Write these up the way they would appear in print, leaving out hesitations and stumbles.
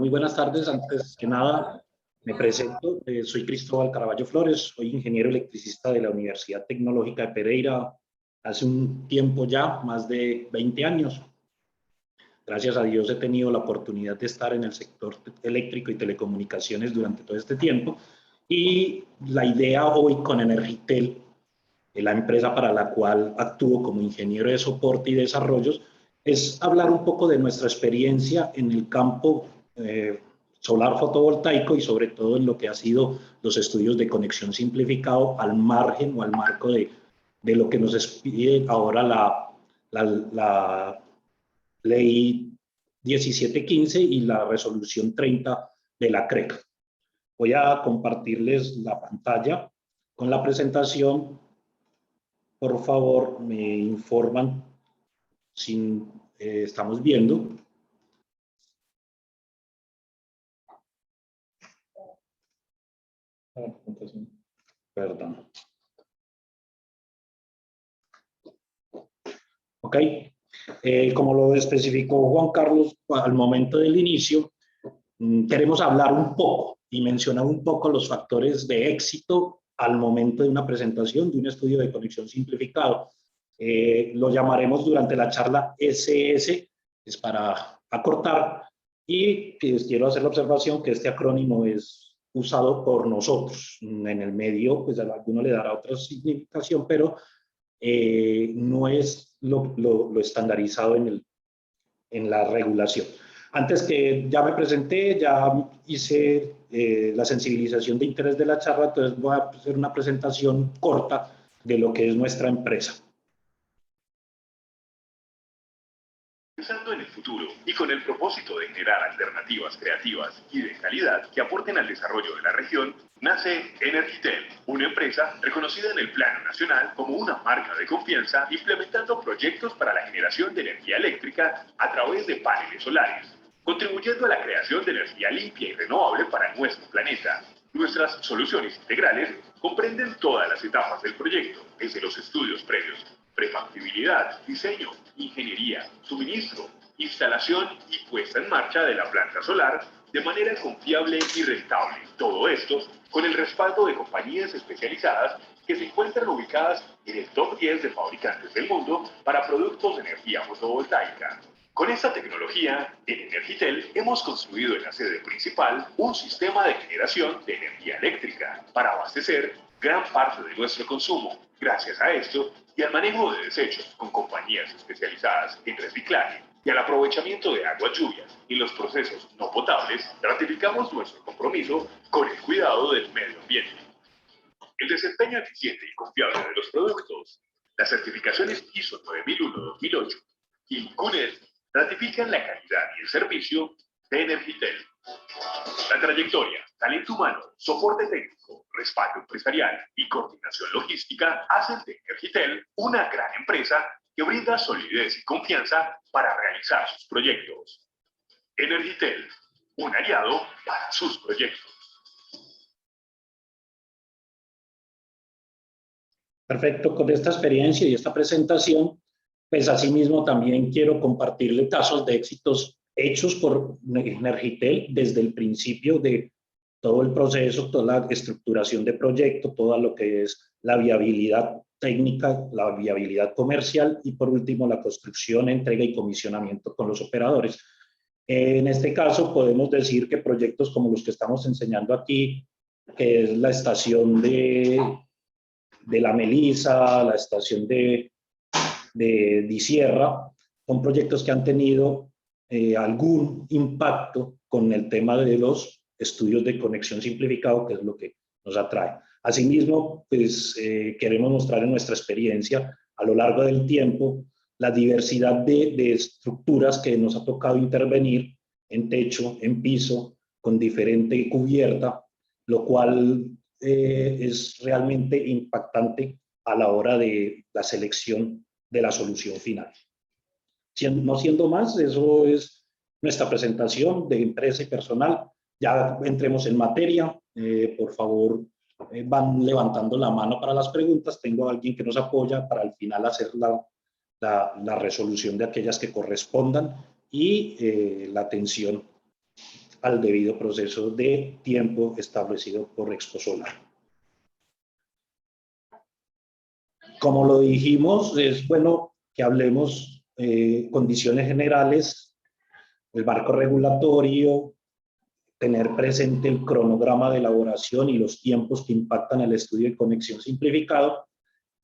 Muy buenas tardes. Antes que nada, me presento. Soy Cristóbal Caraballo Flores, soy ingeniero electricista de la Universidad Tecnológica de Pereira hace un tiempo ya, más de 20 años. Gracias a Dios he tenido la oportunidad de estar en el sector eléctrico y telecomunicaciones durante todo este tiempo. Y la idea hoy con Energitel, la empresa para la cual actúo como ingeniero de soporte y desarrollos, es hablar un poco de nuestra experiencia en el campo solar fotovoltaico y sobre todo en lo que ha sido los estudios de conexión simplificado al margen o al marco de lo que nos pide ahora la ley 1715 y la resolución 30 de la CREC. Voy a compartirles la pantalla con la presentación. Por favor, me informan si estamos viendo. Perdón. Ok. Como lo especificó Juan Carlos al momento del inicio, queremos hablar un poco y mencionar un poco los factores de éxito al momento de una presentación de un estudio de conexión simplificado. Lo llamaremos durante la charla SS, es para acortar, y quiero hacer la observación que este acrónimo es usado por nosotros. En el medio, pues a alguno le dará otra significación, pero no es lo estandarizado en la regulación. Antes que ya me presenté, ya hice la sensibilización de interés de la charla, entonces voy a hacer una presentación corta de lo que es nuestra empresa. Pensando en el futuro y con el propósito de generar alternativas creativas y de calidad que aporten al desarrollo de la región, nace Energitel, una empresa reconocida en el plano nacional como una marca de confianza, implementando proyectos para la generación de energía eléctrica a través de paneles solares, contribuyendo a la creación de energía limpia y renovable para nuestro planeta. Nuestras soluciones integrales comprenden todas las etapas del proyecto, desde los estudios previos, prefactibilidad, diseño, ingeniería, suministro, instalación y puesta en marcha de la planta solar de manera confiable y rentable. Todo esto con el respaldo de compañías especializadas que se encuentran ubicadas en el top 10 de fabricantes del mundo para productos de energía fotovoltaica. Con esta tecnología, en Energitel hemos construido en la sede principal un sistema de generación de energía eléctrica para abastecer gran parte de nuestro consumo. Gracias a esto y al manejo de desechos con compañías especializadas en reciclaje y al aprovechamiento de aguas lluvias y los procesos no potables, ratificamos nuestro compromiso con el cuidado del medio ambiente. El desempeño eficiente y confiable de los productos, las certificaciones ISO 9001-2008 y CUNED ratifican la calidad y el servicio de Energitel. La trayectoria, talento humano, soporte técnico, respaldo empresarial y coordinación logística hacen de Energitel una gran empresa que brinda solidez y confianza para realizar sus proyectos. Energitel, un aliado para sus proyectos. Perfecto, con esta experiencia y esta presentación, pues asimismo también quiero compartirle casos de éxitos hechos por Energitel desde el principio de todo el proceso, toda la estructuración de proyecto, todo lo que es la viabilidad técnica, la viabilidad comercial y por último la construcción, entrega y comisionamiento con los operadores. En este caso podemos decir que proyectos como los que estamos enseñando aquí, que es la estación de La Melisa, la estación de Disierra, son proyectos que han tenido algún impacto con el tema de los estudios de conexión simplificado, que es lo que nos atrae. Asimismo, pues queremos mostrar en nuestra experiencia a lo largo del tiempo la diversidad de estructuras que nos ha tocado intervenir en techo, en piso, con diferente cubierta, lo cual es realmente impactante a la hora de la selección de la solución final. No siendo más, eso es nuestra presentación de empresa y personal. Ya entremos en materia. Por favor, van levantando la mano para las preguntas. Tengo a alguien que nos apoya para al final hacer la resolución de aquellas que correspondan y la atención al debido proceso de tiempo establecido por Exposolar. Como lo dijimos, es bueno que hablemos condiciones generales, el marco regulatorio, tener presente el cronograma de elaboración y los tiempos que impactan el estudio de conexión simplificado,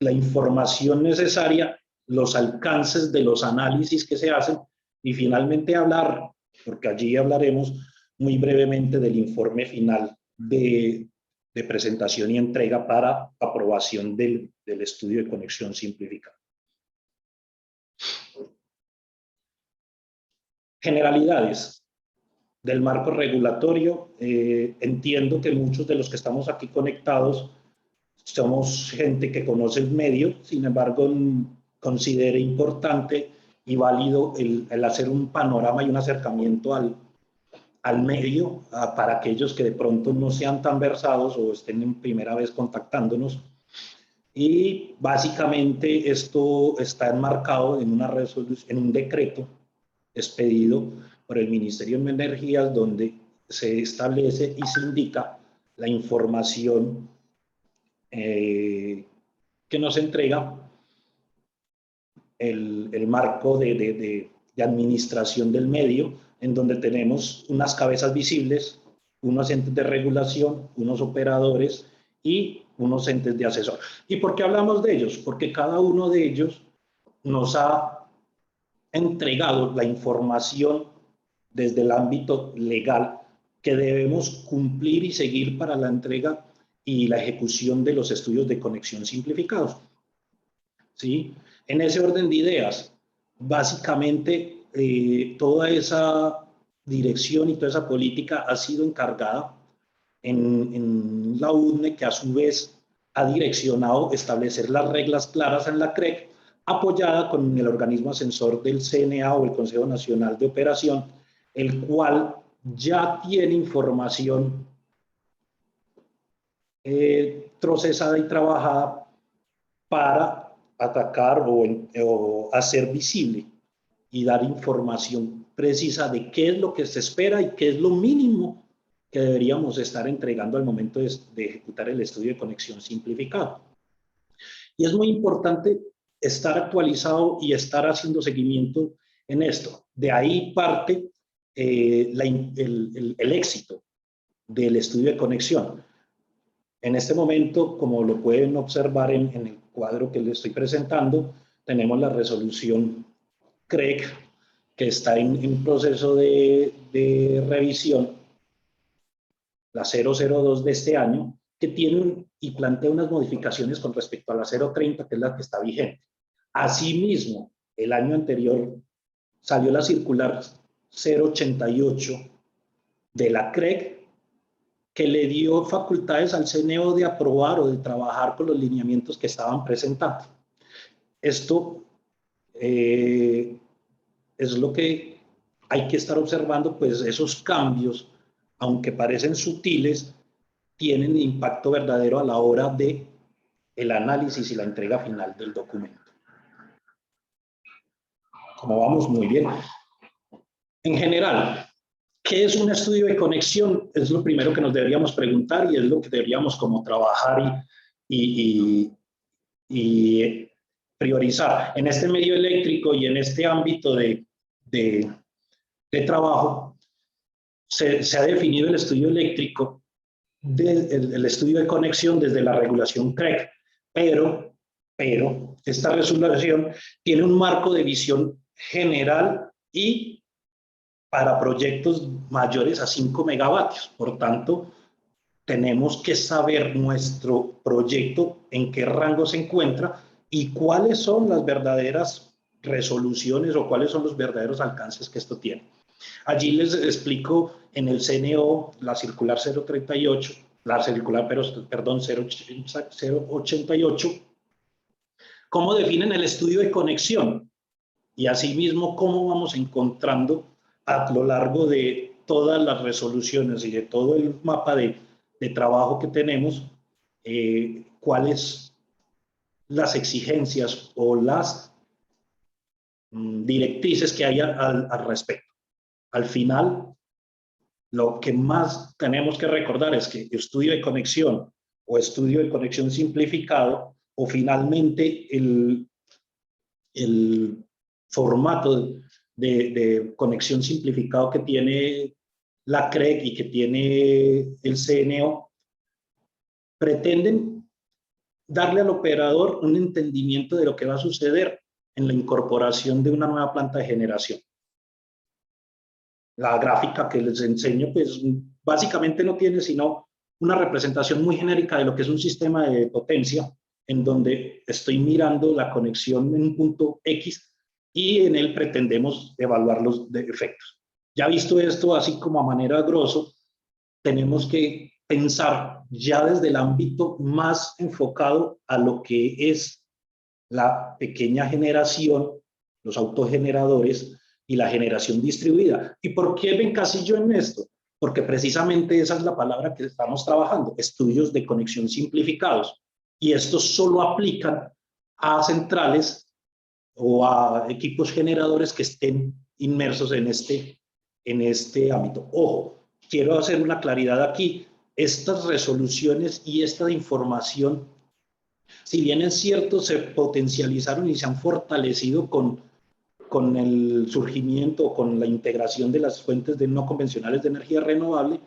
la información necesaria, los alcances de los análisis que se hacen y finalmente hablar, porque allí hablaremos muy brevemente del informe final de presentación y entrega para aprobación del estudio de conexión simplificado. Generalidades del marco regulatorio. Entiendo que muchos de los que estamos aquí conectados somos gente que conoce el medio, sin embargo, considero importante y válido el hacer un panorama y un acercamiento al medio para aquellos que de pronto no sean tan versados o estén en primera vez contactándonos. Y básicamente esto está enmarcado en una resolución, en un decreto expedido por el Ministerio de Energías, donde se establece y se indica la información que nos entrega el marco de administración del medio, en donde tenemos unas cabezas visibles, unos entes de regulación, unos operadores y unos entes de asesor. ¿Y por qué hablamos de ellos? Porque cada uno de ellos nos ha entregado la información desde el ámbito legal que debemos cumplir y seguir para la entrega y la ejecución de los estudios de conexión simplificados. ¿Sí? En ese orden de ideas, básicamente toda esa dirección y toda esa política ha sido encargada en la UDNE, que a su vez ha direccionado establecer las reglas claras en la CREC, apoyada con el organismo asesor del CNA o el Consejo Nacional de Operación, el cual ya tiene información procesada y trabajada para atacar o hacer visible y dar información precisa de qué es lo que se espera y qué es lo mínimo que deberíamos estar entregando al momento de ejecutar el estudio de conexión simplificado. Y es muy importante estar actualizado y estar haciendo seguimiento en esto. De ahí parte el éxito del estudio de conexión. En este momento, como lo pueden observar en el cuadro que les estoy presentando, tenemos la resolución CREC que está en proceso de revisión, la 002 de este año, que tiene y plantea unas modificaciones con respecto a la 030, que es la que está vigente. Asimismo, el año anterior salió la circular 088 de la CREC, que le dio facultades al CNO de aprobar o de trabajar con los lineamientos que estaban presentando. Esto es lo que hay que estar observando, pues esos cambios, aunque parecen sutiles, tienen impacto verdadero a la hora de el análisis y la entrega final del documento. Como vamos, muy bien. En general, ¿qué es un estudio de conexión? Es lo primero que nos deberíamos preguntar y es lo que deberíamos como trabajar y priorizar. En este medio eléctrico y en este ámbito de trabajo, se ha definido el estudio eléctrico, el estudio de conexión desde la regulación CREC, pero esta resolución tiene un marco de visión general y para proyectos mayores a 5 megavatios. Por tanto, tenemos que saber nuestro proyecto en qué rango se encuentra y cuáles son las verdaderas resoluciones o cuáles son los verdaderos alcances que esto tiene. Allí les explico en el CNO la circular 038, la circular, perdón, 088, cómo definen el estudio de conexión y asimismo cómo vamos encontrando a lo largo de todas las resoluciones y de todo el mapa de trabajo que tenemos, cuáles las exigencias o las directrices que hay al respecto. Al final, lo que más tenemos que recordar es que estudio de conexión o estudio de conexión simplificado, o finalmente el formato de conexión simplificado que tiene la CREC y que tiene el CNO, pretenden darle al operador un entendimiento de lo que va a suceder en la incorporación de una nueva planta de generación. La gráfica que les enseño, pues básicamente no tiene sino una representación muy genérica de lo que es un sistema de potencia, en donde estoy mirando la conexión en un punto X y en él pretendemos evaluar los efectos. Ya visto esto, así como a manera grosso, tenemos que pensar ya desde el ámbito más enfocado a lo que es la pequeña generación, los autogeneradores y la generación distribuida. ¿Y por qué me encasillo en esto? Porque precisamente esa es la palabra que estamos trabajando, estudios de conexión simplificados. Y estos solo aplican a centrales o a equipos generadores que estén inmersos en este ámbito. Ojo, quiero hacer una claridad aquí. Estas resoluciones y esta información, si bien es cierto, se potencializaron y se han fortalecido con el surgimiento, con la integración de las fuentes de no convencionales de energía renovable,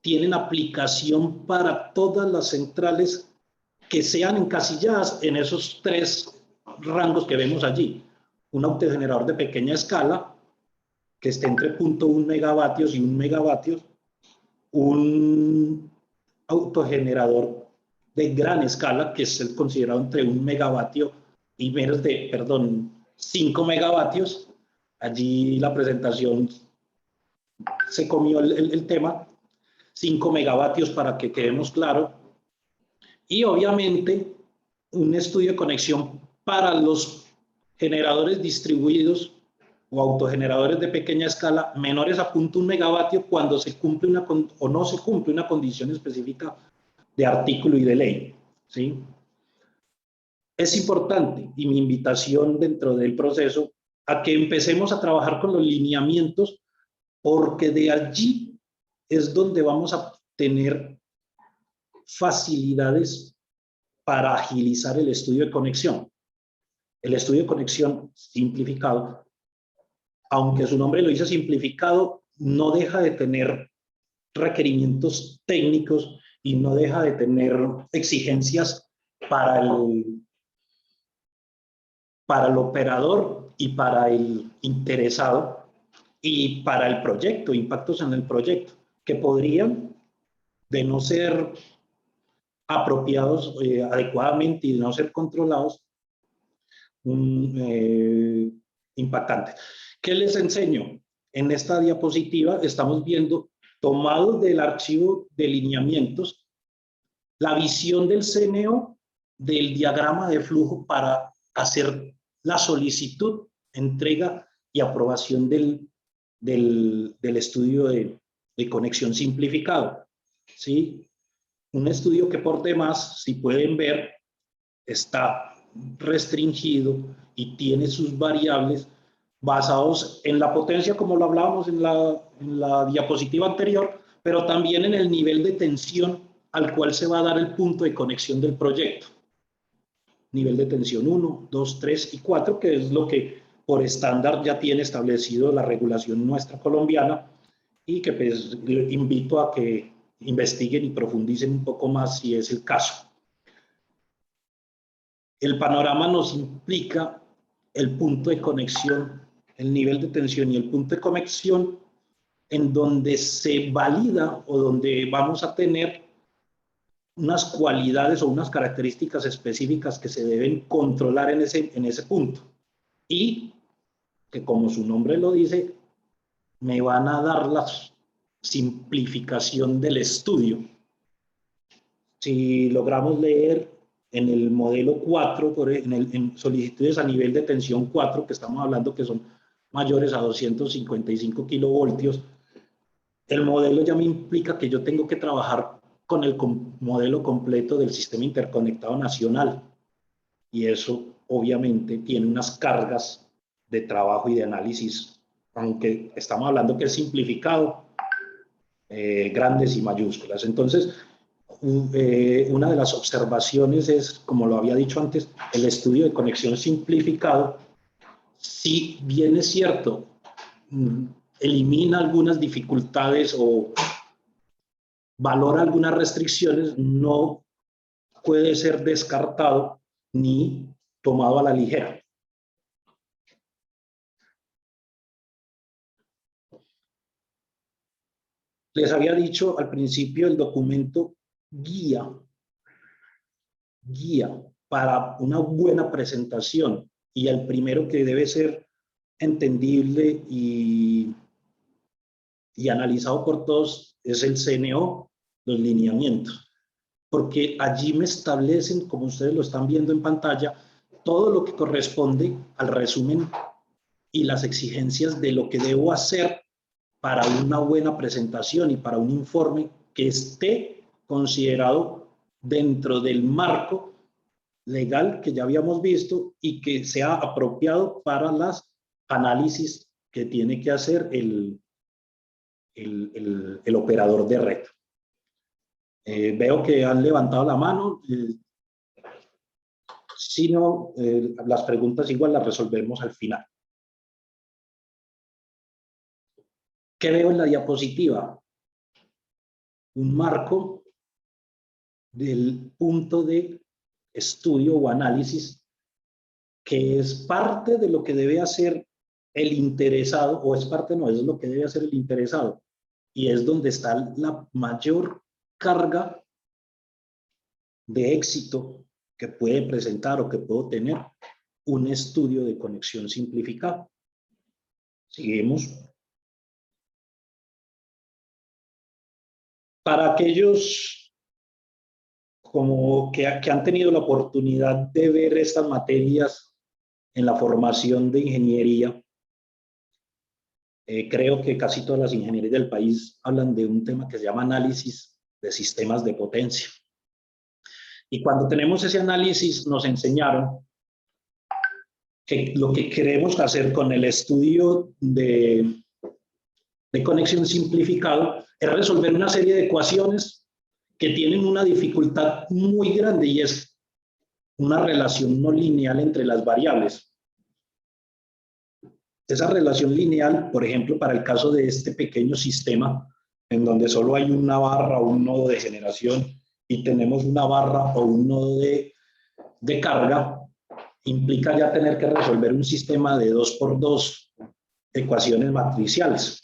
tienen aplicación para todas las centrales que sean encasilladas en esos tres rangos que vemos allí. Un autogenerador de pequeña escala, que esté entre 0.1 megavatios y 1 megavatios, un autogenerador de gran escala, que es el considerado entre 1 megavatio y menos de, 5 megavatios. Allí la presentación se comió el tema. 5 megavatios para que quedemos claro. Y obviamente un estudio de conexión para los generadores distribuidos o autogeneradores de pequeña escala menores a 0.1 megavatio cuando se cumple o no se cumple una condición específica de artículo y de ley, ¿sí? Es importante, y mi invitación dentro del proceso, a que empecemos a trabajar con los lineamientos, porque de allí es donde vamos a tener facilidades para agilizar el estudio de conexión. El estudio de conexión simplificado, aunque su nombre lo dice simplificado, no deja de tener requerimientos técnicos y no deja de tener exigencias para el operador y para el interesado y para el proyecto, impactos en el proyecto, que podrían, de no ser apropiados adecuadamente y de no ser controlados, impactantes. ¿Qué les enseño? En esta diapositiva estamos viendo, tomado del archivo de lineamientos, la visión del CNO del diagrama de flujo para hacer la solicitud, entrega y aprobación del estudio de conexión simplificado. ¿Sí? Un estudio que por demás, si pueden ver, está restringido y tiene sus variables basados en la potencia, como lo hablábamos en la diapositiva anterior, pero también en el nivel de tensión al cual se va a dar el punto de conexión del proyecto. Nivel de tensión 1, 2, 3 y 4, que es lo que por estándar ya tiene establecido la regulación nuestra colombiana, y que pues invito a que investiguen y profundicen un poco más si es el caso. El panorama nos implica el punto de conexión, el nivel de tensión y el punto de conexión en donde se valida o donde vamos a tener unas cualidades o unas características específicas que se deben controlar en ese punto. Y que, como su nombre lo dice, me van a dar la simplificación del estudio. Si logramos leer en el modelo 4, en solicitudes a nivel de tensión 4, que estamos hablando que son mayores a 255 kilovoltios, el modelo ya me implica que yo tengo que trabajar con el modelo completo del sistema interconectado nacional. Y eso obviamente tiene unas cargas de trabajo y de análisis, aunque estamos hablando que es simplificado, grandes y mayúsculas. Entonces, una de las observaciones es, como lo había dicho antes, el estudio de conexión simplificado. Si bien es cierto, elimina algunas dificultades o valora algunas restricciones, no puede ser descartado ni tomado a la ligera. Les había dicho al principio el documento guía para una buena presentación, y el primero que debe ser entendible y analizado por todos es el CNO, los lineamientos, porque allí me establecen, como ustedes lo están viendo en pantalla, todo lo que corresponde al resumen y las exigencias de lo que debo hacer para una buena presentación y para un informe que esté considerado dentro del marco legal que ya habíamos visto y que sea apropiado para las análisis que tiene que hacer el operador de red. Veo que han levantado la mano. Si no, las preguntas igual las resolvemos al final. ¿Qué veo en la diapositiva? Un marco del punto de estudio o análisis que es parte de lo que debe hacer el interesado, o es parte, no, es lo que debe hacer el interesado, y es donde está la mayor carga de éxito que puede presentar o que puedo tener un estudio de conexión simplificado. Seguimos. Para aquellos como que han tenido la oportunidad de ver estas materias en la formación de ingeniería, creo que casi todas las ingenierías del país hablan de un tema que se llama análisis de sistemas de potencia. Y cuando tenemos ese análisis nos enseñaron que lo que queremos hacer con el estudio de conexión simplificado es resolver una serie de ecuaciones que tienen una dificultad muy grande, y es una relación no lineal entre las variables. Esa relación lineal, por ejemplo, para el caso de este pequeño sistema, en donde solo hay una barra o un nodo de generación y tenemos una barra o un nodo de carga, implica ya tener que resolver un sistema de 2x2 ecuaciones matriciales.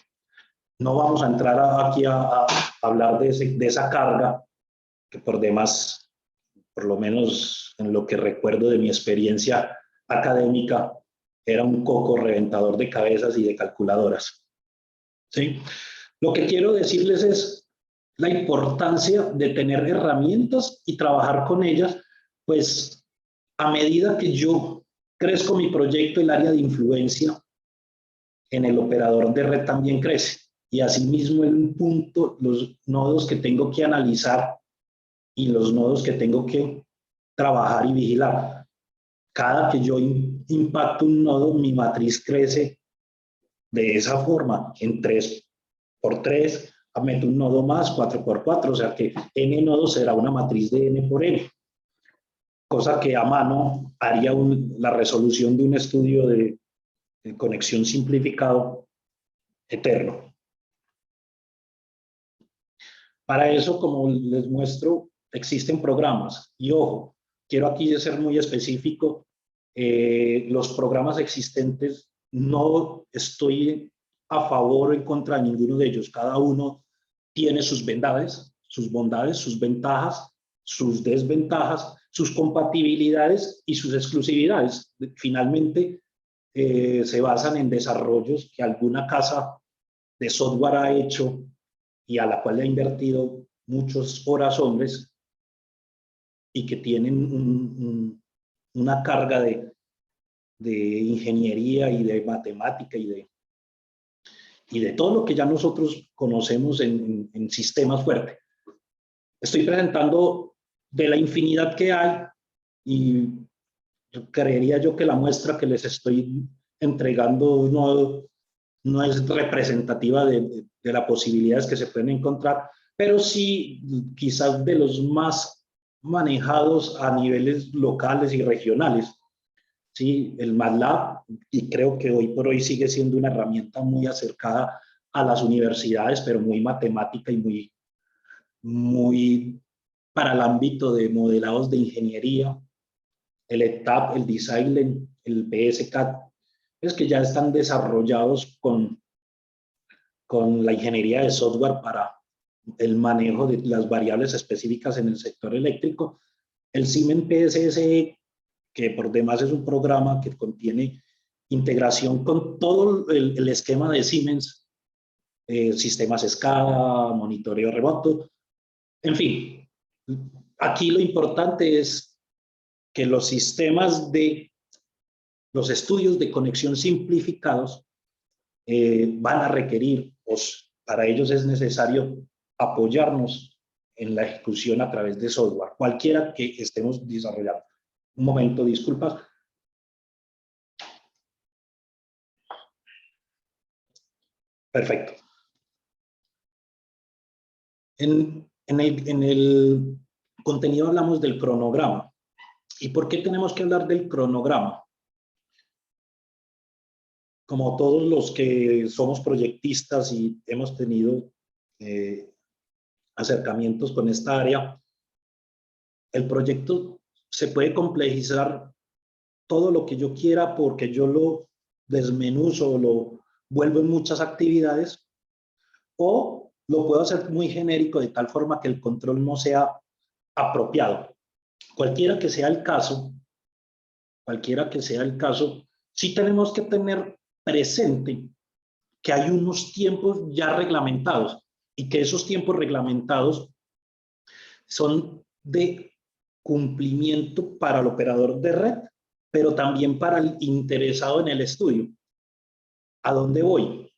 No vamos a entrar aquí a hablar de esa carga, que por demás, por lo menos en lo que recuerdo de mi experiencia académica, era un coco reventador de cabezas y de calculadoras. ¿Sí? Lo que quiero decirles es la importancia de tener herramientas y trabajar con ellas, pues a medida que yo crezco mi proyecto, el área de influencia en el operador de red también crece. Y asimismo, en un punto, los nodos que tengo que analizar y los nodos que tengo que trabajar y vigilar. Cada que yo impacto un nodo, mi matriz crece de esa forma, en 3x3, meto un nodo más, 4x4, o sea que n nodos será una matriz de n por n, cosa que a mano haría la resolución de un estudio de conexión simplificado eterno. Para eso, como les muestro, existen programas. Y ojo, quiero aquí ser muy específico, los programas existentes no estoy a favor o en contra de ninguno de ellos. Cada uno tiene sus bondades, sus ventajas, sus desventajas, sus compatibilidades y sus exclusividades. Finalmente, se basan en desarrollos que alguna casa de software ha hecho y a la cual le ha invertido muchas horas hombres, y que tienen una carga de ingeniería y de matemática y de todo lo que ya nosotros conocemos en sistemas fuertes. Estoy presentando de la infinidad que hay, y creería yo que la muestra que les estoy entregando no es representativa de las posibilidades que se pueden encontrar, pero sí quizás de los más manejados a niveles locales y regionales. Sí, el MATLAB, y creo que hoy por hoy sigue siendo una herramienta muy acercada a las universidades, pero muy matemática y muy para el ámbito de modelados de ingeniería. El ETAP, el Design, el PSCAD, es que ya están desarrollados con la ingeniería de software para el manejo de las variables específicas en el sector eléctrico. El Siemens PSSE, que por demás es un programa que contiene integración con todo el esquema de Siemens, sistemas SCADA, monitoreo remoto, en fin. Aquí lo importante es que los sistemas de los estudios de conexión simplificados van a requerir, pues, para ellos es necesario apoyarnos en la ejecución a través de software, cualquiera que estemos desarrollando. Un momento, disculpas. Perfecto. En el contenido hablamos del cronograma. ¿Y por qué tenemos que hablar del cronograma? Como todos los que somos proyectistas y hemos tenido acercamientos con esta área, el proyecto se puede complejizar todo lo que yo quiera porque yo lo desmenuzo, lo vuelvo en muchas actividades, o lo puedo hacer muy genérico de tal forma que el control no sea apropiado. Cualquiera que sea el caso, sí tenemos que tener presente que hay unos tiempos ya reglamentados y que esos tiempos reglamentados son de cumplimiento para el operador de red, pero también para el interesado en el estudio. ¿A dónde voy?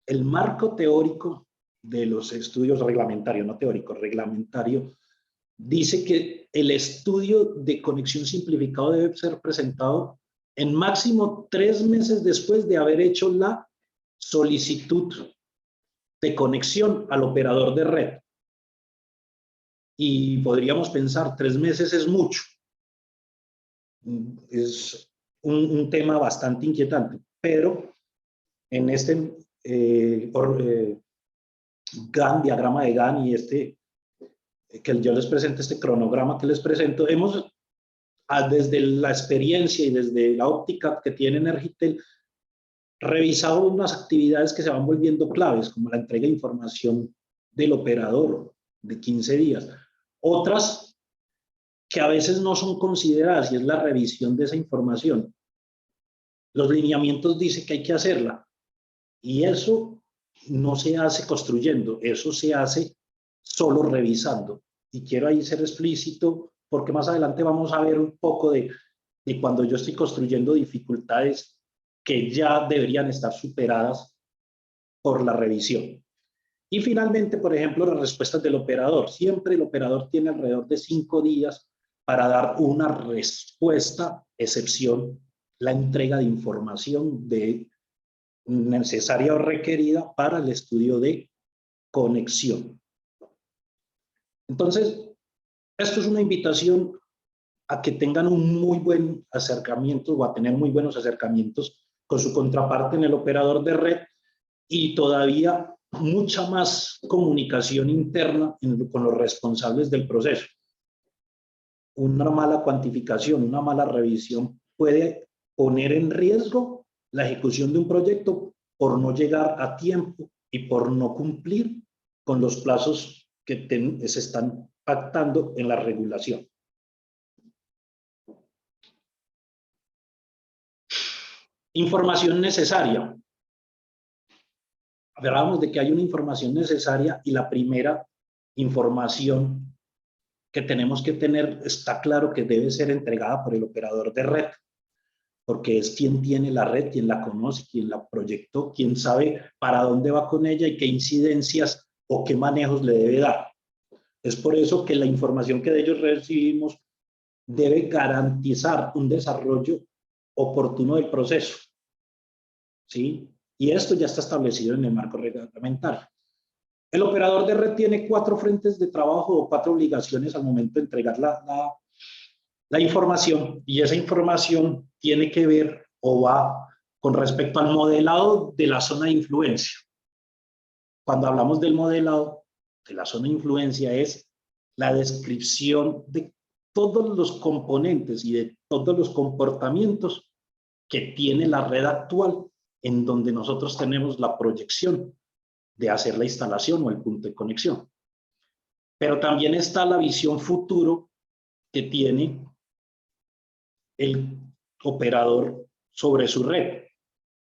El marco teórico de los estudios reglamentarios, no teórico, reglamentario, dice que el estudio de conexión simplificado debe ser presentado en máximo 3 meses después de haber hecho la solicitud de conexión al operador de red. Y podríamos pensar, 3 meses es mucho. Es un tema bastante inquietante, pero en este diagrama de Gantt y que yo les presento, este cronograma que les presento, hemos, desde la experiencia y desde la óptica que tiene Energitel, revisado unas actividades que se van volviendo claves, como la entrega de información del operador de 15 días. Otras que a veces no son consideradas, y es la revisión de esa información. Los lineamientos dicen que hay que hacerla, y eso no se hace construyendo, eso se hace solo revisando. Y quiero ahí ser explícito, porque más adelante vamos a ver un poco de cuando yo estoy construyendo dificultades que ya deberían estar superadas por la revisión. Y finalmente, por ejemplo, las respuestas del operador. Siempre el operador tiene alrededor de 5 días para dar una respuesta, excepción la entrega de información necesaria o requerida para el estudio de conexión. Entonces, esto es una invitación a que tengan un muy buen acercamiento o a tener muy buenos acercamientos con su contraparte en el operador de red, y todavía mucha más comunicación interna con los responsables del proceso. Una mala cuantificación, una mala revisión puede poner en riesgo la ejecución de un proyecto por no llegar a tiempo y por no cumplir con los plazos que se están pactando en la regulación. Información necesaria. Hablábamos de que hay una información necesaria, y la primera información que tenemos que tener está claro que debe ser entregada por el operador de red, porque es quien tiene la red, quien la conoce, quien la proyectó, quien sabe para dónde va con ella y qué incidencias o qué manejos le debe dar. Es por eso que la información que de ellos recibimos debe garantizar un desarrollo oportuno del proceso. ¿sí? Y esto ya está establecido en el marco reglamentario. El operador de red tiene 4 frentes de trabajo o 4 obligaciones al momento de entregar la información, y esa información tiene que ver o va con respecto al modelado de la zona de influencia. Cuando hablamos del modelado de la zona de influencia es la descripción de todos los componentes y de todos los comportamientos que tiene la red actual, en donde nosotros tenemos la proyección de hacer la instalación o el punto de conexión. Pero también está la visión futuro que tiene el operador sobre su red,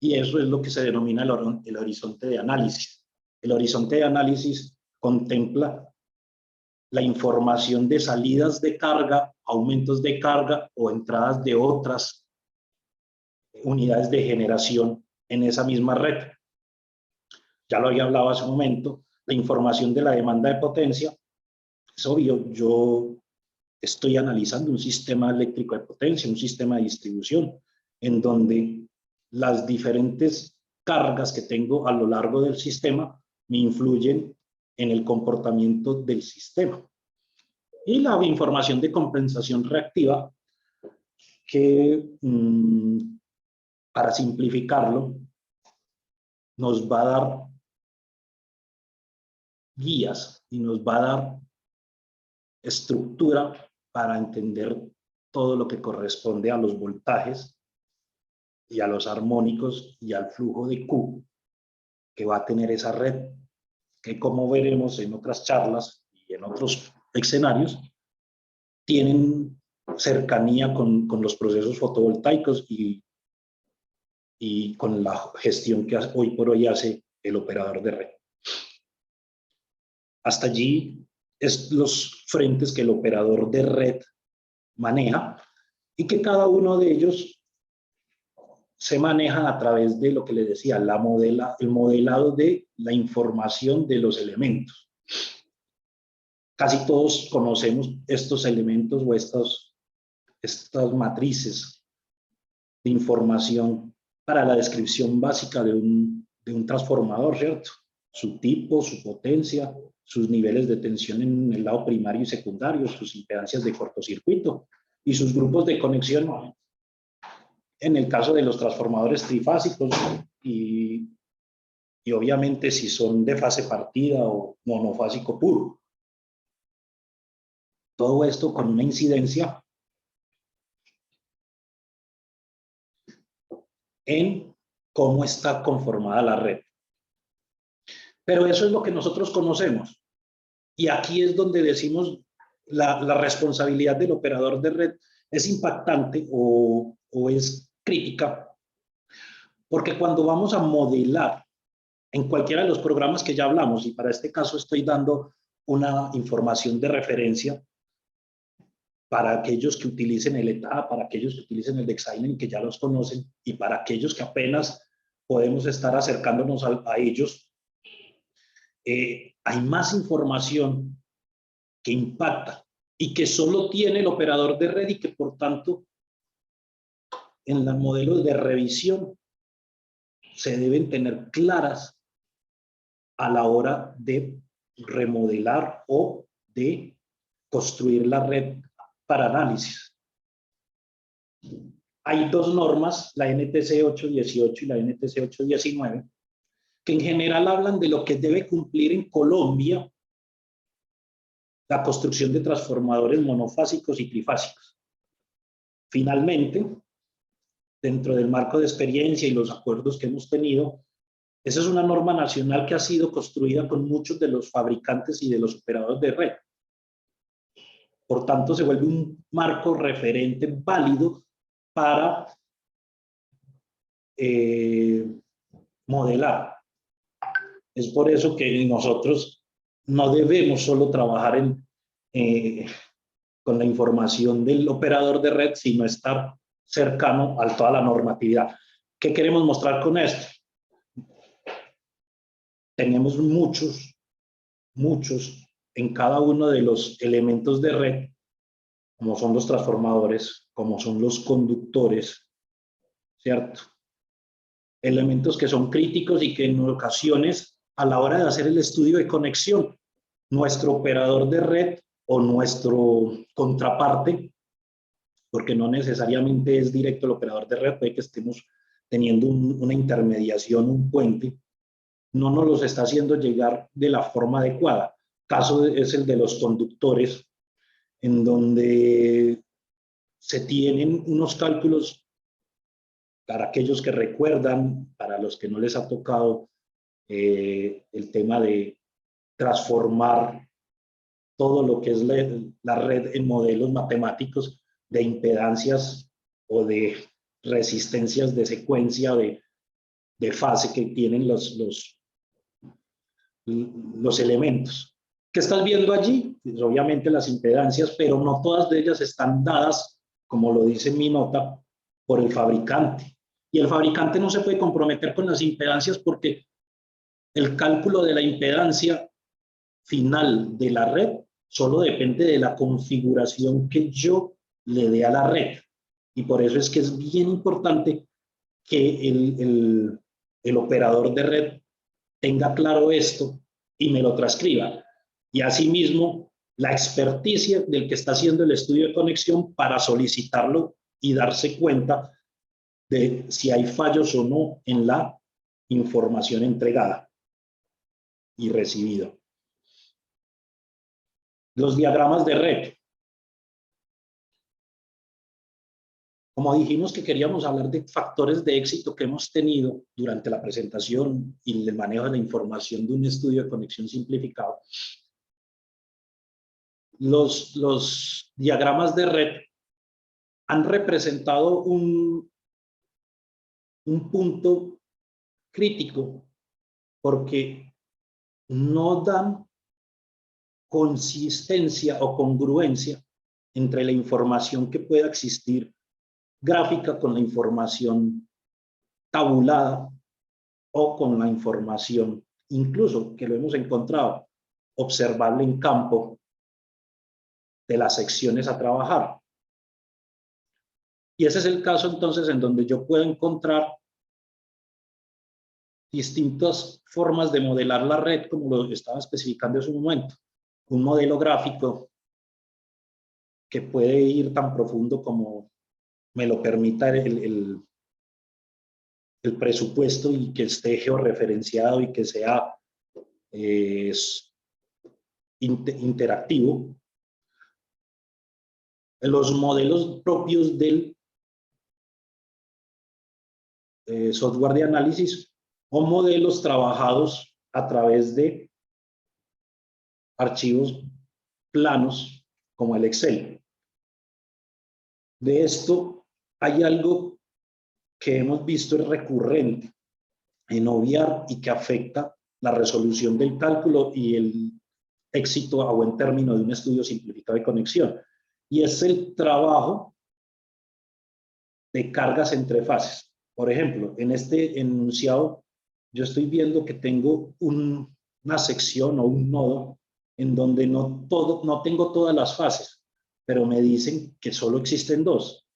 y eso es lo que se denomina el horizonte de análisis. El horizonte de análisis contempla la información de salidas de carga, aumentos de carga o entradas de otras unidades de generación en esa misma red. Ya lo había hablado hace un momento, la información de la demanda de potencia. Es obvio, yo estoy analizando un sistema eléctrico de potencia, un sistema de distribución, en donde las diferentes cargas que tengo a lo largo del sistema me influyen en el comportamiento del sistema. Y la información de compensación reactiva, que para simplificarlo, nos va a dar guías y nos va a dar estructura para entender todo lo que corresponde a los voltajes y a los armónicos y al flujo de Q que va a tener esa red, que como veremos en otras charlas y en otros escenarios, tienen cercanía con los procesos fotovoltaicos y con la gestión que hoy por hoy hace el operador de red. Hasta allí es los frentes que el operador de red maneja, y que cada uno de ellos se maneja a través de lo que les decía, el modelado de la información de los elementos. Casi todos conocemos estos elementos o estas matrices de información para la descripción básica de un transformador, ¿cierto? Su tipo, su potencia, sus niveles de tensión en el lado primario y secundario, sus impedancias de cortocircuito y sus grupos de conexión en el caso de los transformadores trifásicos, y obviamente si son de fase partida o monofásico puro. Todo esto con una incidencia en cómo está conformada la red. Pero eso es lo que nosotros conocemos. Y aquí es donde decimos la responsabilidad del operador de red es impactante o es crítica, porque cuando vamos a modelar en cualquiera de los programas que ya hablamos, y para este caso estoy dando una información de referencia para aquellos que utilicen el ETA, para aquellos que utilicen el Dexailen, que ya los conocen, y para aquellos que apenas podemos estar acercándonos a ellos, hay más información que impacta y que solo tiene el operador de red, y que por tanto en los modelos de revisión se deben tener claras a la hora de remodelar o de construir la red para análisis. Hay 2 normas, la NTC 818 y la NTC 819, que en general hablan de lo que debe cumplir en Colombia la construcción de transformadores monofásicos y trifásicos. Finalmente, dentro del marco de experiencia y los acuerdos que hemos tenido, esa es una norma nacional que ha sido construida con muchos de los fabricantes y de los operadores de red. Por tanto, se vuelve un marco referente válido para modelar. Es por eso que nosotros no debemos solo trabajar con la información del operador de red, sino estar cercano a toda la normatividad. ¿Qué queremos mostrar con esto? Tenemos muchos en cada uno de los elementos de red, como son los transformadores, como son los conductores, ¿cierto? elementos que son críticos y que en ocasiones a la hora de hacer el estudio de conexión, nuestro operador de red o nuestro contraparte, porque no necesariamente es directo el operador de red, puede que estemos teniendo una intermediación, un puente, no nos los está haciendo llegar de la forma adecuada. Caso es el de los conductores, en donde se tienen unos cálculos, para aquellos que recuerdan, para los que no les ha tocado el tema de transformar todo lo que es la red en modelos matemáticos de impedancias o de resistencias de secuencia de fase que tienen los elementos. ¿Qué estás viendo allí? Pues obviamente las impedancias, pero no todas de ellas están dadas, como lo dice en mi nota, por el fabricante. Y el fabricante no se puede comprometer con las impedancias porque el cálculo de la impedancia final de la red solo depende de la configuración que yo le dé a la red. Y por eso es que es bien importante que el operador de red tenga claro esto y me lo transcriba. Y asimismo, la experticia del que está haciendo el estudio de conexión para solicitarlo y darse cuenta de si hay fallos o no en la información entregada y recibida. Los diagramas de red. Como dijimos que queríamos hablar de factores de éxito que hemos tenido durante la presentación y el manejo de la información de un estudio de conexión simplificado, los diagramas de red han representado un punto crítico porque no dan consistencia o congruencia entre la información que pueda existir gráfica con la información tabulada o con la información, incluso que lo hemos encontrado, observable en campo de las secciones a trabajar. Y ese es el caso entonces en donde yo puedo encontrar distintas formas de modelar la red, como lo estaba especificando en su momento. Un modelo gráfico que puede ir tan profundo como me lo permita el presupuesto y que esté georreferenciado y que sea interactivo. Los modelos propios del software de análisis o modelos trabajados a través de archivos planos como el Excel. De esto hay algo que hemos visto es recurrente en OVR y que afecta la resolución del cálculo y el éxito a buen término de un estudio simplificado de conexión. Y es el trabajo de cargas entre fases. Por ejemplo, en este enunciado yo estoy viendo que tengo una sección o un nodo en donde no tengo todas las fases, pero me dicen que solo existen dos.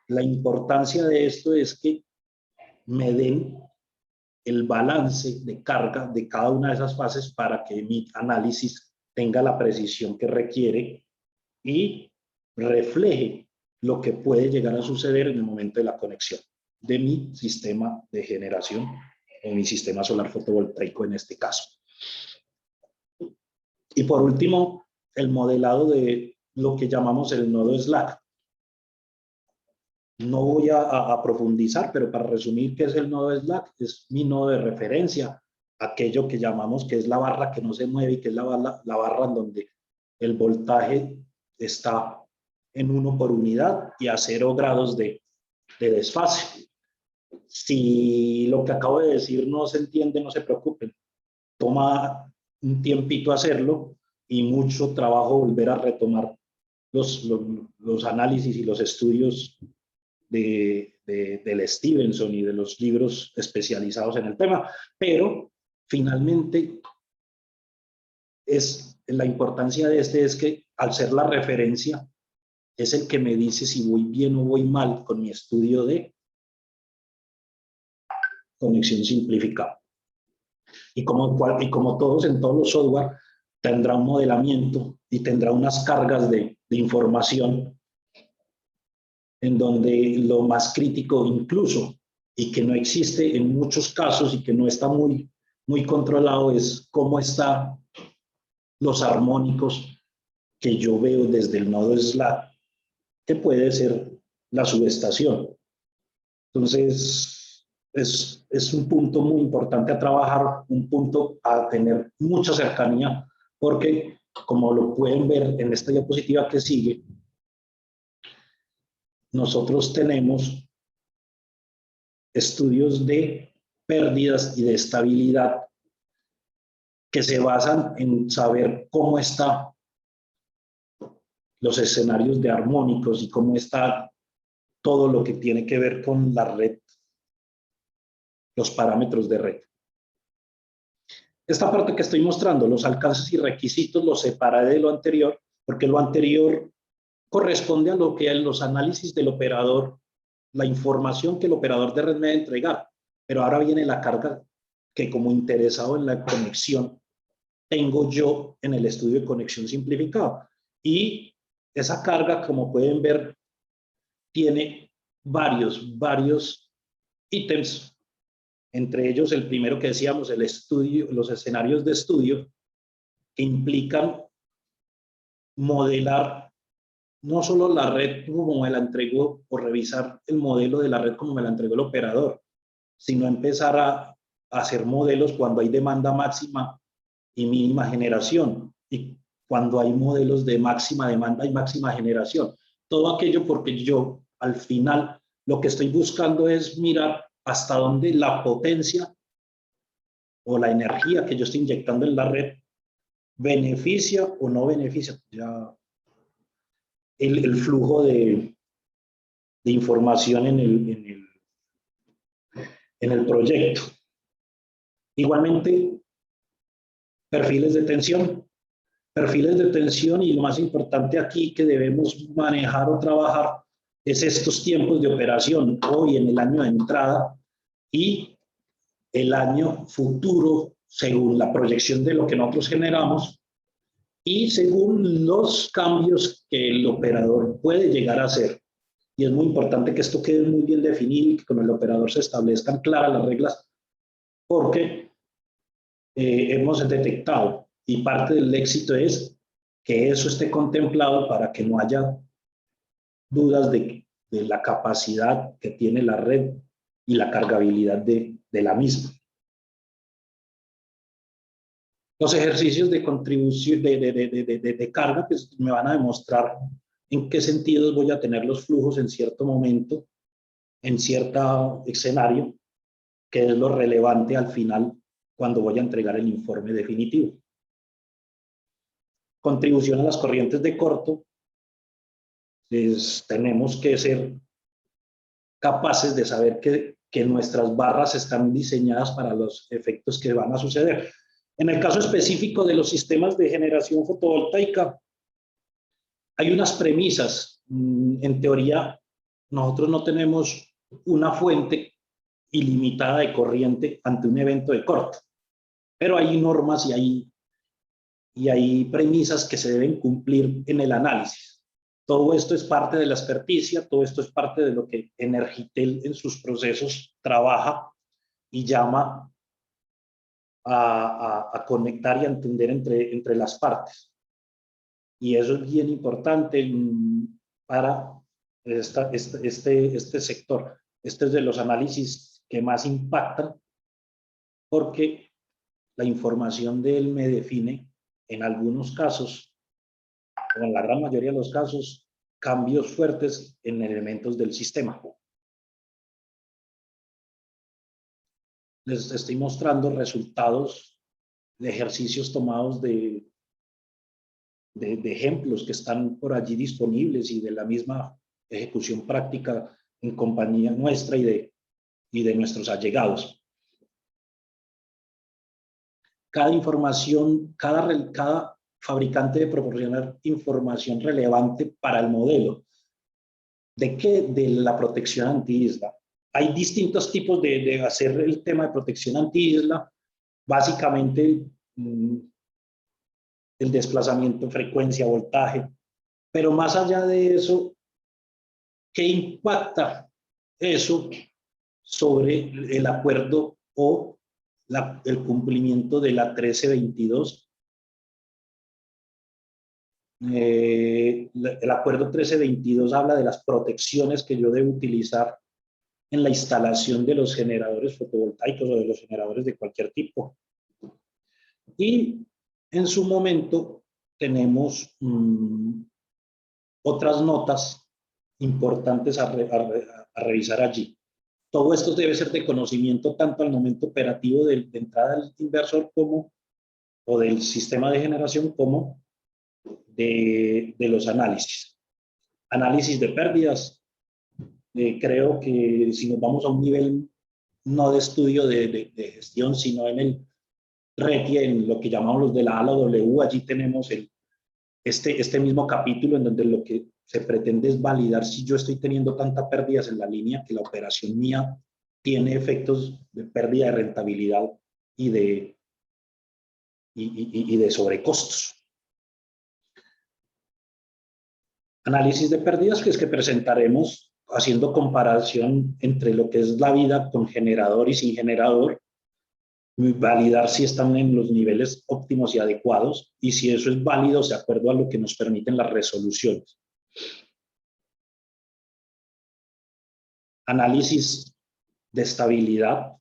La importancia de esto es que me den el balance de carga de cada una de esas fases para que mi análisis tenga la precisión que requiere y refleje lo que puede llegar a suceder en el momento de la conexión de mi sistema de generación o mi sistema solar fotovoltaico en este caso. Y por último, el modelado de lo que llamamos el nodo Slack. No voy a profundizar, pero para resumir qué es el nodo Slack, es mi nodo de referencia, aquello que llamamos que es la barra que no se mueve y que es la barra en donde el voltaje está en 1 por unidad y a 0 grados de desfase. Si lo que acabo de decir no se entiende, no se preocupen. Toma un tiempito hacerlo y mucho trabajo volver a retomar los análisis y los estudios del Stevenson y de los libros especializados en el tema, pero finalmente la importancia de este es que al ser la referencia es el que me dice si voy bien o voy mal con mi estudio de conexión simplificada. Y como todos en todos los software, tendrá un modelamiento y tendrá unas cargas de información en donde lo más crítico incluso, y que no existe en muchos casos y que no está muy controlado, es cómo están los armónicos que yo veo desde el nodo Slack, que puede ser la subestación. Entonces, es un punto muy importante a trabajar, un punto a tener mucha cercanía, porque como lo pueden ver en esta diapositiva que sigue, nosotros tenemos estudios de pérdidas y de estabilidad que se basan en saber cómo están los escenarios de armónicos y cómo está todo lo que tiene que ver con la red, los parámetros de red. Esta parte que estoy mostrando, los alcances y requisitos, los separé de lo anterior, porque lo anterior corresponde a lo que en los análisis del operador, la información que el operador de red me debe entregar. Pero ahora viene la carga que como interesado en la conexión tengo yo en el estudio de conexión simplificado. Y esa carga, como pueden ver, tiene varios ítems. Entre ellos, el primero que decíamos, el estudio, los escenarios de estudio, que implican modelar no solo la red como me la entregó, o revisar el modelo de la red como me la entregó el operador, sino empezar a hacer modelos cuando hay demanda máxima y mínima generación, y cuando hay modelos de máxima demanda y máxima generación. Todo aquello porque yo, al final, lo que estoy buscando es mirar hasta dónde la potencia o la energía que yo estoy inyectando en la red beneficia o no beneficia ya el flujo de información en el proyecto. Igualmente, perfiles de tensión. Perfiles de tensión, y lo más importante aquí que debemos manejar o trabajar es estos tiempos de operación, hoy en el año de entrada y el año futuro, según la proyección de lo que nosotros generamos y según los cambios que el operador puede llegar a hacer. Y es muy importante que esto quede muy bien definido y que con el operador se establezcan claras las reglas, porque hemos detectado, y parte del éxito es que eso esté contemplado para que no haya dudas de la capacidad que tiene la red y la cargabilidad de la misma. Los ejercicios de contribución, de carga, pues me van a demostrar en qué sentidos voy a tener los flujos en cierto momento, en cierto escenario, que es lo relevante al final cuando voy a entregar el informe definitivo. Contribución a las corrientes de corto, pues tenemos que ser capaces de saber que nuestras barras están diseñadas para los efectos que van a suceder. En el caso específico de los sistemas de generación fotovoltaica, hay unas premisas. En teoría, nosotros no tenemos una fuente ilimitada de corriente ante un evento de corte, pero hay normas y hay premisas que se deben cumplir en el análisis. Todo esto es parte de la experticia, todo esto es parte de lo que Energitel en sus procesos trabaja y llama a conectar y a entender entre las partes. Y eso es bien importante para este sector. Este es de los análisis que más impactan, porque la información de él me define, en algunos casos, o en la gran mayoría de los casos, cambios fuertes en elementos del sistema. Les estoy mostrando resultados de ejercicios tomados de ejemplos que están por allí disponibles y de la misma ejecución práctica en compañía nuestra y de nuestros allegados. Cada información, cada fabricante debe proporcionar información relevante para el modelo. ¿De qué? De la protección anti-isla. Hay distintos tipos de hacer el tema de protección anti-isla. Básicamente, el desplazamiento, frecuencia, voltaje. Pero más allá de eso, ¿qué impacta eso sobre el acuerdo o el cumplimiento de la 1322? El acuerdo 1322 habla de las protecciones que yo debo utilizar en la instalación de los generadores fotovoltaicos o de los generadores de cualquier tipo. Y en su momento tenemos otras notas importantes a revisar allí. Todo esto debe ser de conocimiento tanto al momento operativo de entrada del inversor como, o del sistema de generación, como de los análisis. Análisis de pérdidas. Creo que si nos vamos a un nivel no de estudio de gestión, sino en el RETI, en lo que llamamos los de la A a la W, allí tenemos este mismo capítulo en donde lo que se pretende es validar si yo estoy teniendo tantas pérdidas en la línea que la operación mía tiene efectos de pérdida de rentabilidad y de sobrecostos. Análisis de pérdidas, que es que presentaremos haciendo comparación entre lo que es la vida con generador y sin generador, validar si están en los niveles óptimos y adecuados y si eso es válido de acuerdo a lo que nos permiten las resoluciones. Análisis de estabilidad.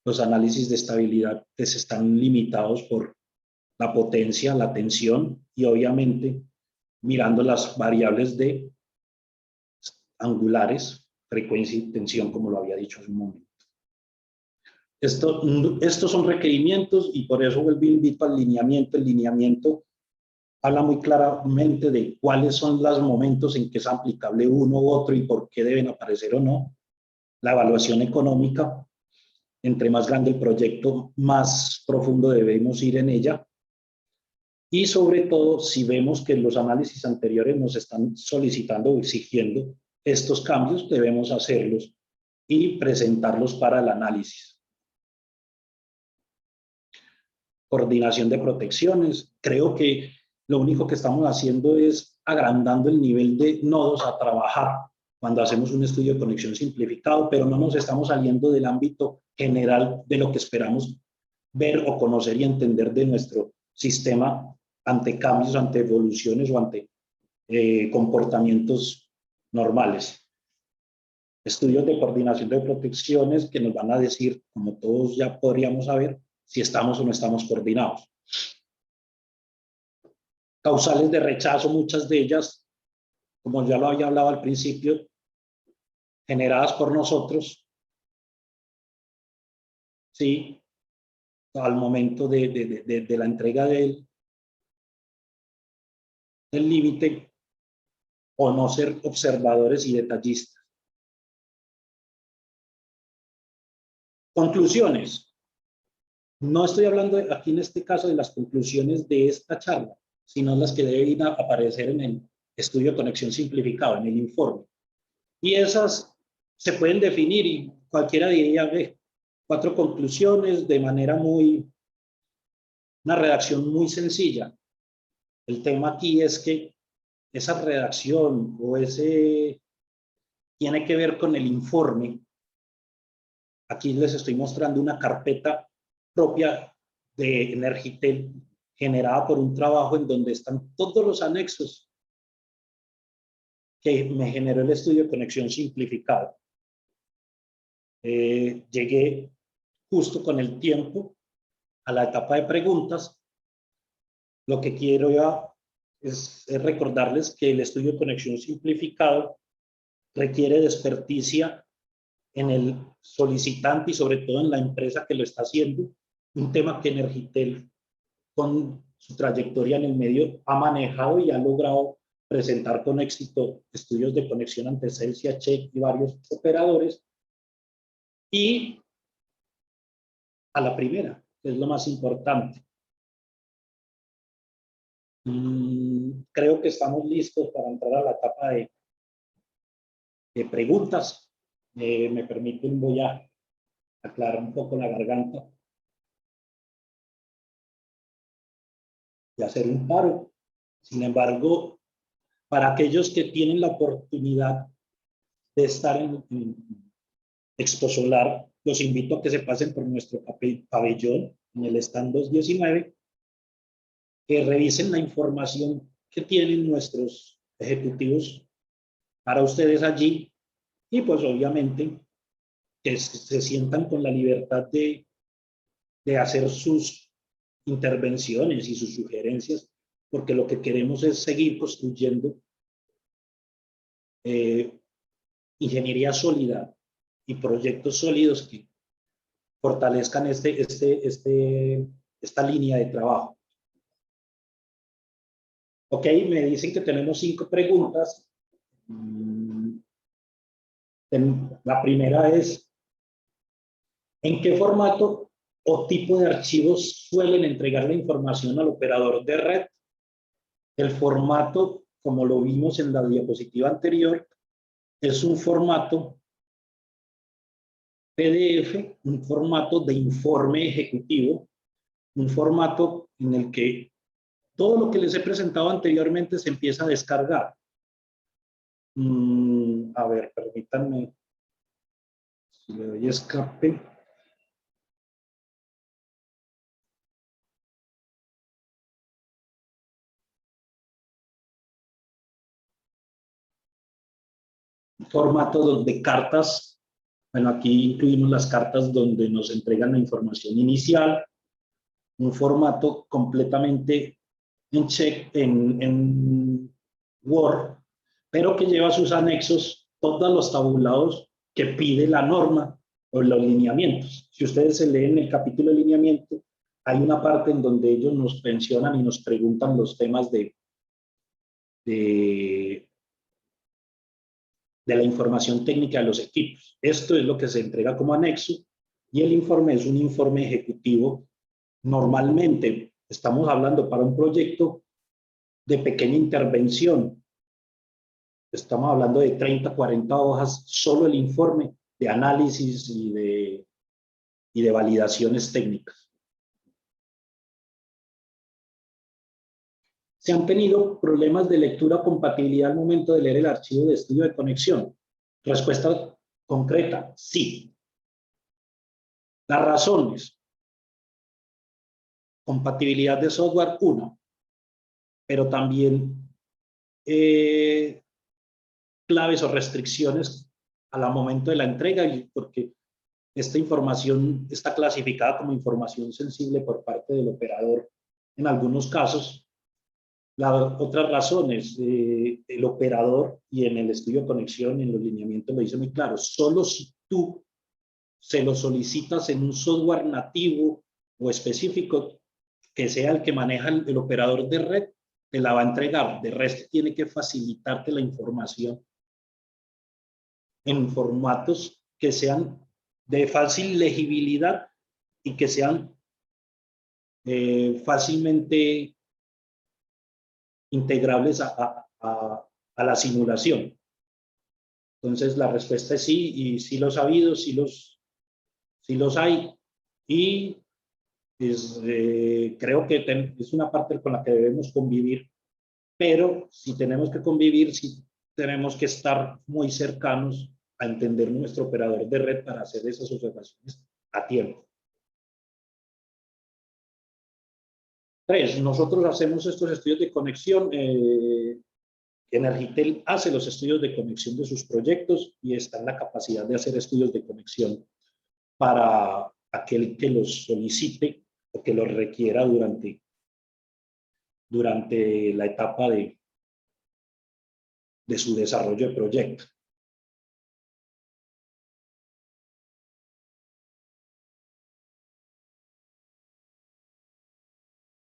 Los análisis de estabilidad pues, están limitados por la potencia, la tensión y obviamente mirando las variables de angulares, frecuencia y tensión, como lo había dicho hace un momento. Estos son requerimientos y por eso vuelvo invito al lineamiento. El lineamiento habla muy claramente de cuáles son los momentos en que es aplicable uno u otro y por qué deben aparecer o no. La evaluación económica, entre más grande el proyecto, más profundo debemos ir en ella. Y sobre todo, si vemos que los análisis anteriores nos están solicitando o exigiendo estos cambios, debemos hacerlos y presentarlos para el análisis. Coordinación de protecciones. Creo que lo único que estamos haciendo es agrandando el nivel de nodos a trabajar cuando hacemos un estudio de conexión simplificado, pero no nos estamos saliendo del ámbito general de lo que esperamos ver o conocer y entender de nuestro sistema ante cambios, ante evoluciones o ante comportamientos normales. Estudios de coordinación de protecciones que nos van a decir, como todos ya podríamos saber, si estamos o no estamos coordinados. Causales de rechazo, muchas de ellas, como ya lo había hablado al principio, generadas por nosotros, sí, al momento de la entrega del límite, o no ser observadores y detallistas. Conclusiones. No estoy hablando aquí en este caso de las conclusiones de esta charla, sino las que deben aparecer en el estudio de conexión simplificado, en el informe. Y esas se pueden definir y cualquiera diría, 4 conclusiones de manera una redacción muy sencilla. El tema aquí es que esa redacción o tiene que ver con el informe. Aquí les estoy mostrando una carpeta propia de Energitel generada por un trabajo en donde están todos los anexos que me generó el estudio de conexión simplificado. Llegué justo con el tiempo a la etapa de preguntas. Lo que quiero ya es recordarles que el estudio de conexión simplificado requiere de experticia en el solicitante y sobre todo en la empresa que lo está haciendo, un tema que Energitel con su trayectoria en el medio ha manejado y ha logrado presentar con éxito estudios de conexión ante Celsia, Check y varios operadores. Y a la primera, que es lo más importante. Creo que estamos listos para entrar a la etapa de preguntas. Me permiten, voy a aclarar un poco la garganta y hacer un paro. Sin embargo, para aquellos que tienen la oportunidad de estar en Expo Solar, los invito a que se pasen por nuestro pabellón en el stand 219, que revisen la información que tienen nuestros ejecutivos para ustedes allí y pues obviamente que se sientan con la libertad de hacer sus intervenciones y sus sugerencias, porque lo que queremos es seguir construyendo ingeniería sólida y proyectos sólidos que fortalezcan esta línea de trabajo. Ok, me dicen que tenemos 5 preguntas. La primera es, ¿en qué formato o tipo de archivos suelen entregar la información al operador de red? El formato, como lo vimos en la diapositiva anterior, es un formato PDF, un formato de informe ejecutivo, un formato en el que todo lo que les he presentado anteriormente se empieza a descargar. A ver, permítanme, si le doy escape. Formato de cartas. Bueno, aquí incluimos las cartas donde nos entregan la información inicial. Un formato completamente en Word, pero que lleva sus anexos todos los tabulados que pide la norma o los lineamientos. Si ustedes se leen el capítulo de lineamiento, hay una parte en donde ellos nos mencionan y nos preguntan los temas de la información técnica de los equipos. Esto es lo que se entrega como anexo y el informe es un informe ejecutivo. Normalmente estamos hablando para un proyecto de pequeña intervención. Estamos hablando de 30, 40 hojas, solo el informe de análisis y de validaciones técnicas. ¿Se han tenido problemas de lectura o compatibilidad al momento de leer el archivo de estudio de conexión? Respuesta concreta, sí. Las razones: compatibilidad de software, 1, pero también claves o restricciones al momento de la entrega, porque esta información está clasificada como información sensible por parte del operador en algunos casos. Las otras razones, el operador, y en el estudio de conexión, en los lineamientos lo dice muy claro, solo si tú se lo solicitas en un software nativo o específico que sea el que maneja el operador de red, te la va a entregar. De resto, tiene que facilitarte la información en formatos que sean de fácil legibilidad y que sean fácilmente integrables a la simulación. Entonces, la respuesta es sí, y sí los ha habido, sí los hay, y creo que es una parte con la que debemos convivir, pero si tenemos que convivir, sí tenemos que estar muy cercanos a entender nuestro operador de red para hacer esas observaciones a tiempo. 3, nosotros hacemos estos estudios de conexión. Energitel hace los estudios de conexión de sus proyectos y está en la capacidad de hacer estudios de conexión para aquel que los solicite o que los requiera durante la etapa de su desarrollo de proyecto.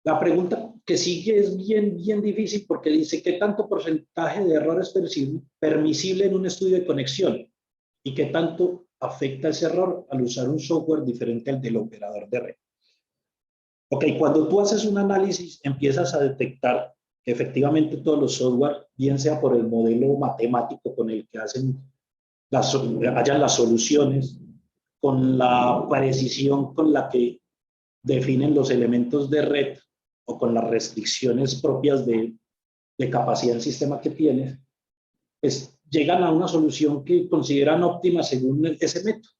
La pregunta que sigue es bien difícil porque dice, ¿qué tanto porcentaje de error es permisible en un estudio de conexión? ¿Y qué tanto afecta ese error al usar un software diferente al del operador de red? Ok, cuando tú haces un análisis, empiezas a detectar que efectivamente todos los software, bien sea por el modelo matemático con el que hacen hayan las soluciones con la precisión con la que definen los elementos de red o con las restricciones propias de capacidad del sistema que tienes, pues llegan a una solución que consideran óptima según ese método.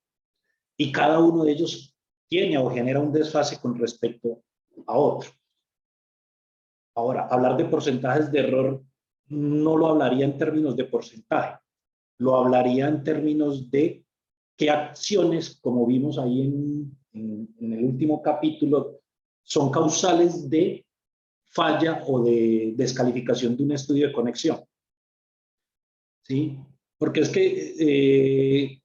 Y cada uno de ellos tiene o genera un desfase con respecto a otro. Ahora, hablar de porcentajes de error no lo hablaría en términos de porcentaje, lo hablaría en términos de qué acciones, como vimos ahí en el último capítulo, son causales de falla o de descalificación de un estudio de conexión. ¿Sí? Porque es que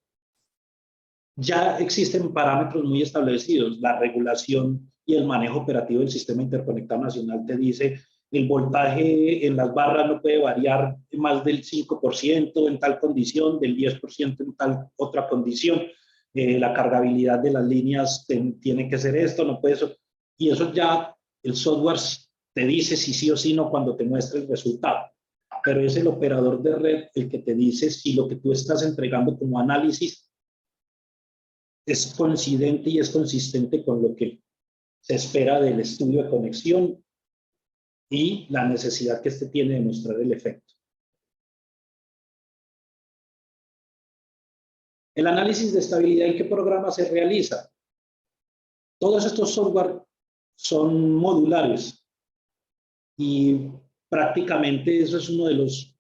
ya existen parámetros muy establecidos. La regulación y el manejo operativo del Sistema Interconectado Nacional te dice el voltaje en las barras no puede variar más del 5% en tal condición, del 10% en tal otra condición. La cargabilidad de las líneas tiene que ser esto, no puede eso. Y eso ya el software te dice si sí o sí no cuando te muestra el resultado. Pero es el operador de red el que te dice si lo que tú estás entregando como análisis es coincidente y es consistente con lo que se espera del estudio de conexión y la necesidad que este tiene de mostrar el efecto. El análisis de estabilidad, ¿en qué programa se realiza? Todos estos software son modulares y prácticamente eso es uno de los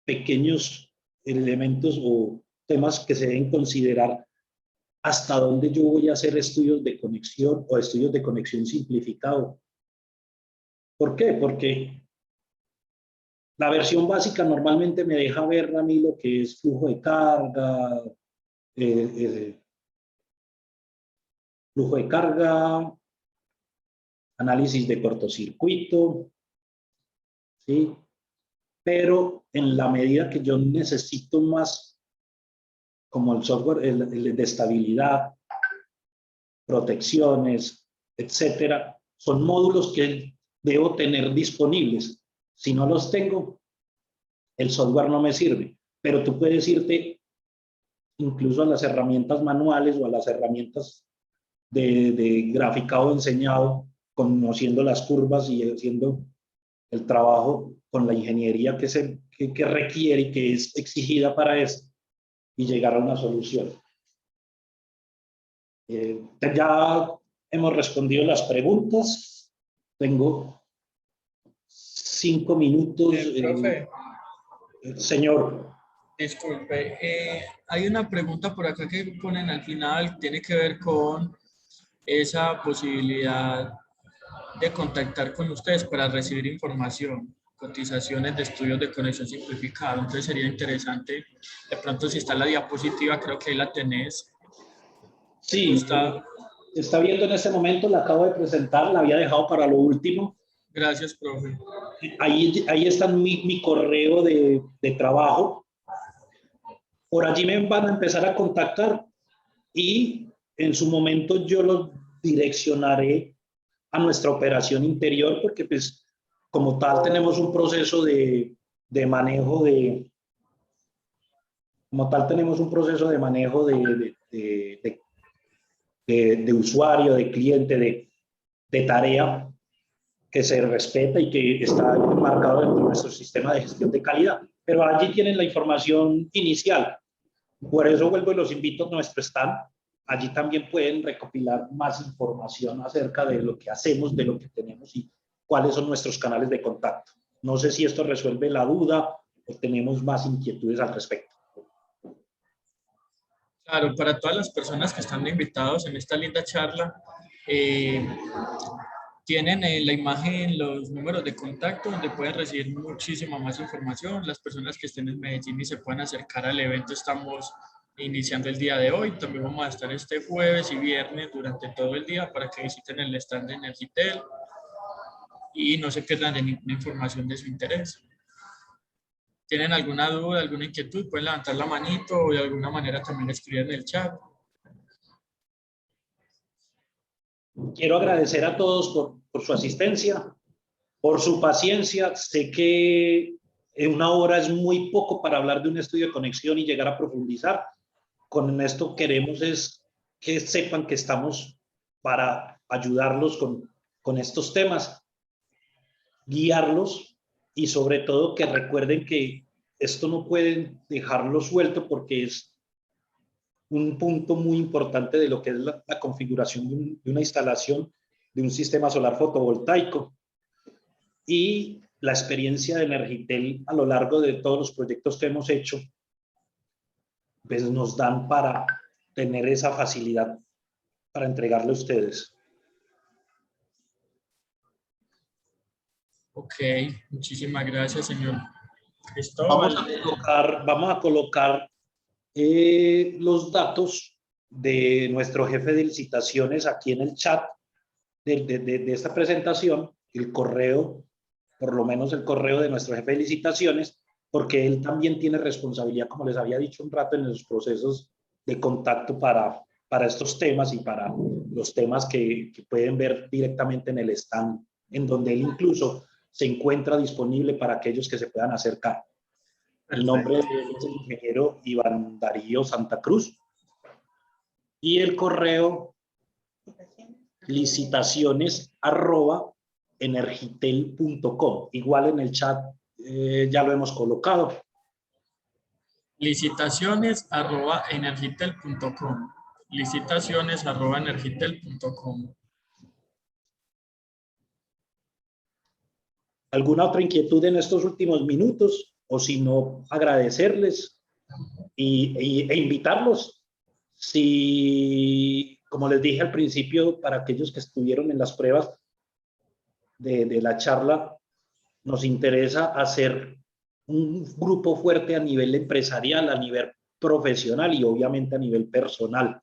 pequeños elementos o temas que se deben considerar hasta dónde yo voy a hacer estudios de conexión o estudios de conexión simplificado. ¿Por qué? Porque la versión básica normalmente me deja ver a mí lo que es flujo de carga, flujo de carga, análisis de cortocircuito, ¿sí? Pero en la medida que yo necesito más, como el software el de estabilidad, protecciones, etcétera, son módulos que debo tener disponibles. Si no los tengo, el software no me sirve. Pero tú puedes irte incluso a las herramientas manuales o a las herramientas de graficado enseñado, conociendo las curvas y haciendo el trabajo con la ingeniería que requiere y que es exigida para esto y llegar a una solución. Ya hemos respondido las preguntas. Tengo 5 minutos. Profe, Señor. disculpe, hay una pregunta por acá que ponen al final, tiene que ver con esa posibilidad de contactar con ustedes para recibir información, cotizaciones de estudios de conexión simplificado. Entonces sería interesante, de pronto si está la diapositiva, creo que ahí la tenés. Sí, está viendo en este momento, la acabo de presentar, la había dejado para lo último. Gracias, profe. Ahí está mi correo de trabajo. Por allí me van a empezar a contactar y en su momento yo los direccionaré a nuestra operación interior porque pues como tal tenemos un proceso de manejo de usuario, de cliente, de tarea que se respeta y que está marcado dentro de nuestro sistema de gestión de calidad. Pero allí tienen la información inicial. Por eso vuelvo y los invito a nuestro stand. Allí también pueden recopilar más información acerca de lo que hacemos, de lo que tenemos y cuáles son nuestros canales de contacto. No sé si esto resuelve la duda o tenemos más inquietudes al respecto. Claro, para todas las personas que están invitados en esta linda charla, tienen en la imagen los números de contacto donde pueden recibir muchísima más información. Las personas que estén en Medellín y se puedan acercar al evento, estamos iniciando el día de hoy. También vamos a estar este jueves y viernes durante todo el día para que visiten el stand de Energitel y no se pierdan de ninguna información de su interés. ¿Tienen alguna duda, alguna inquietud? Pueden levantar la manito o de alguna manera también escribir en el chat. Quiero agradecer a todos por su asistencia, por su paciencia. Sé que una hora es muy poco para hablar de un estudio de conexión y llegar a profundizar. Con esto queremos es que sepan que estamos para ayudarlos con estos temas, guiarlos y sobre todo que recuerden que esto no pueden dejarlo suelto porque es un punto muy importante de lo que es la configuración de una instalación de un sistema solar fotovoltaico. Y la experiencia de Energitel a lo largo de todos los proyectos que hemos hecho, pues nos dan para tener esa facilidad para entregarle a ustedes. Ok, muchísimas gracias, señor Cristóbal. Vamos a colocar los datos de nuestro jefe de licitaciones aquí en el chat de esta presentación, el correo, por lo menos el correo de nuestro jefe de licitaciones, porque él también tiene responsabilidad, como les había dicho un rato, en los procesos de contacto para estos temas y para los temas que pueden ver directamente en el stand, en donde él incluso se encuentra disponible para aquellos que se puedan acercar. El nombre es el ingeniero Iván Darío Santa Cruz y el correo licitaciones@energitel.com. Igual en el chat ya lo hemos colocado. Licitaciones@energitel.com. Licitaciones@energitel.com. ¿Alguna otra inquietud en estos últimos minutos? O si no, agradecerles e invitarlos. Si, como les dije al principio, para aquellos que estuvieron en las pruebas de la charla, nos interesa hacer un grupo fuerte a nivel empresarial, a nivel profesional y obviamente a nivel personal.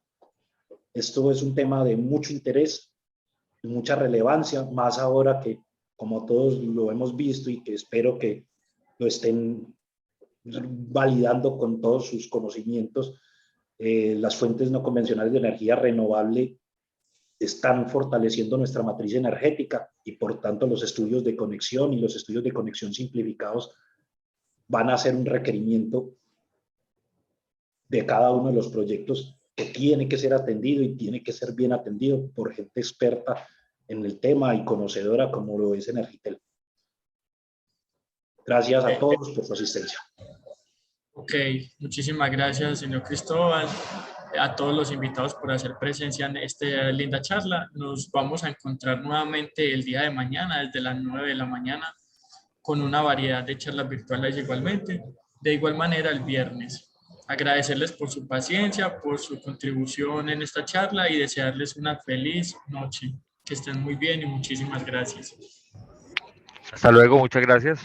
Esto es un tema de mucho interés, de mucha relevancia, más ahora que, como todos lo hemos visto y que espero que lo estén validando con todos sus conocimientos, las fuentes no convencionales de energía renovable están fortaleciendo nuestra matriz energética y por tanto los estudios de conexión y los estudios de conexión simplificados van a ser un requerimiento de cada uno de los proyectos que tiene que ser atendido y tiene que ser bien atendido por gente experta en el tema y conocedora como lo es Energitel. Gracias a todos por su asistencia. Ok, muchísimas gracias, señor Cristóbal, a todos los invitados por hacer presencia en esta linda charla. Nos vamos a encontrar nuevamente el día de mañana, desde las 9 de la mañana, con una variedad de charlas virtuales igualmente. De igual manera, el viernes. Agradecerles por su paciencia, por su contribución en esta charla y desearles una feliz noche. Que estén muy bien y muchísimas gracias. Hasta luego, muchas gracias.